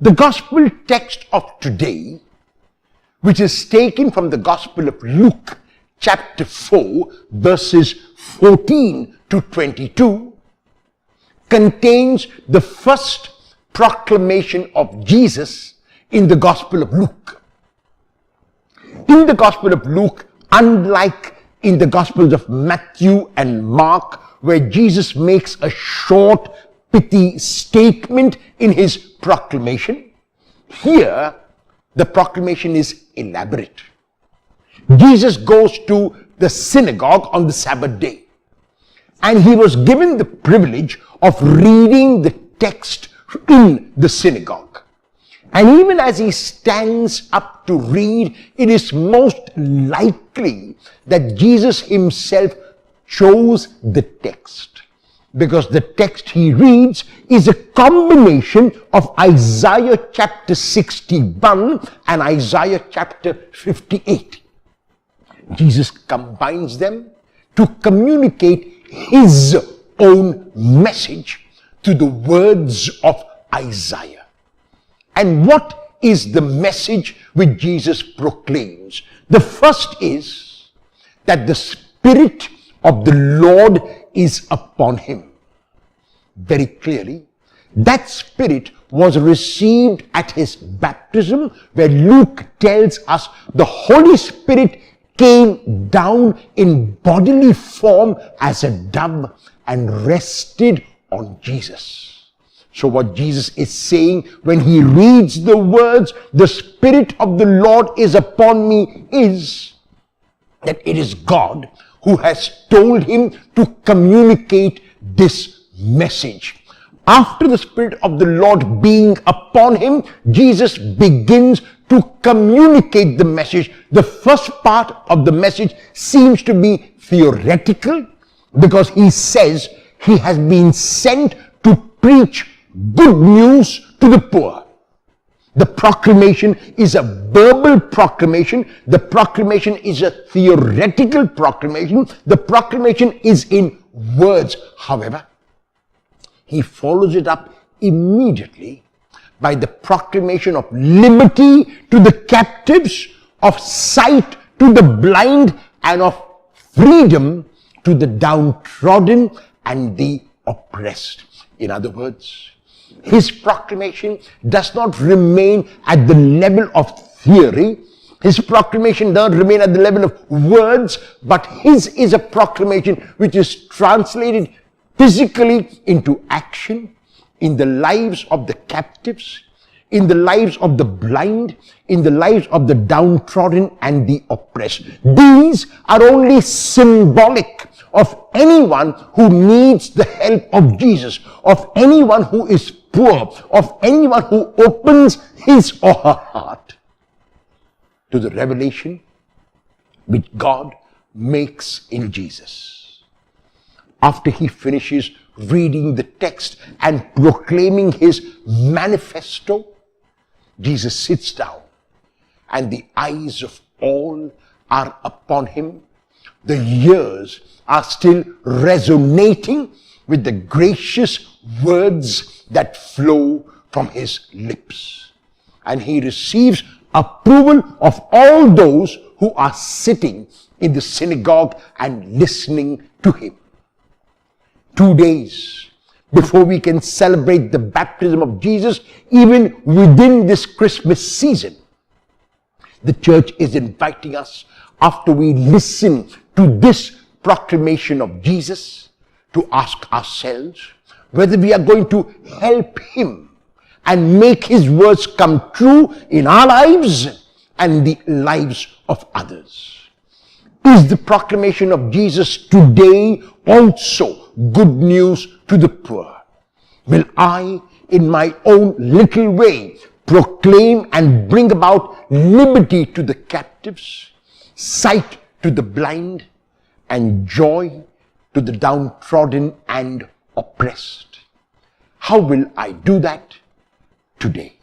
The gospel text of today, which is taken from the Gospel of Luke, chapter 4, verses 14 to 22, contains the first proclamation of Jesus in the Gospel of Luke. In the Gospel of Luke, unlike in the Gospels of Matthew and Mark, where Jesus makes a short, pithy statement in his proclamation, here the proclamation is elaborate. Jesus goes to the synagogue on the Sabbath day, and he was given the privilege of reading the text in the synagogue. And even as he stands up to read, it is most likely that Jesus himself chose the text, because the text he reads is a combination of Isaiah chapter 61 and Isaiah chapter 58. Jesus combines them to communicate his own message to the words of Isaiah. And what is the message which Jesus proclaims? The first is that the Spirit of the Lord is upon him. Very clearly, that Spirit was received at his baptism, where Luke tells us the Holy Spirit came down in bodily form as a dove and rested on Jesus. So what Jesus is saying when he reads the words, "The Spirit of the Lord is upon me," is that it is God who has told him to communicate this message. After the Spirit of the Lord being upon him, Jesus begins to communicate the message. The first part of the message seems to be theoretical, because he says he has been sent to preach good news to the poor. The proclamation is a verbal proclamation. The proclamation is a theoretical proclamation. The proclamation is in words. However, he follows it up immediately by the proclamation of liberty to the captives, of sight to the blind, and of freedom to the downtrodden and the oppressed. In other words, his proclamation does not remain at the level of theory. His proclamation does not remain at the level of words, but his is a proclamation which is translated physically into action in the lives of the captives, in the lives of the blind, in the lives of the downtrodden and the oppressed. These are only symbolic of anyone who needs the help of Jesus, of anyone who is poor, of anyone who opens his or her heart to the revelation which God makes in Jesus. After he finishes reading the text and proclaiming his manifesto, Jesus sits down, and the eyes of all are upon him. The ears are still resonating with the gracious words that flow from his lips. And he receives approval of all those who are sitting in the synagogue and listening to him. 2 days before we can celebrate the baptism of Jesus, even within this Christmas season, the church is inviting us, after we listen to this proclamation of Jesus, to ask ourselves whether we are going to help him and make his words come true in our lives and the lives of others. Is the proclamation of Jesus today also good news to the poor? Will I, in my own little way, proclaim and bring about liberty to the captives, sight to the blind, and joy to the downtrodden and oppressed? How will I do that today?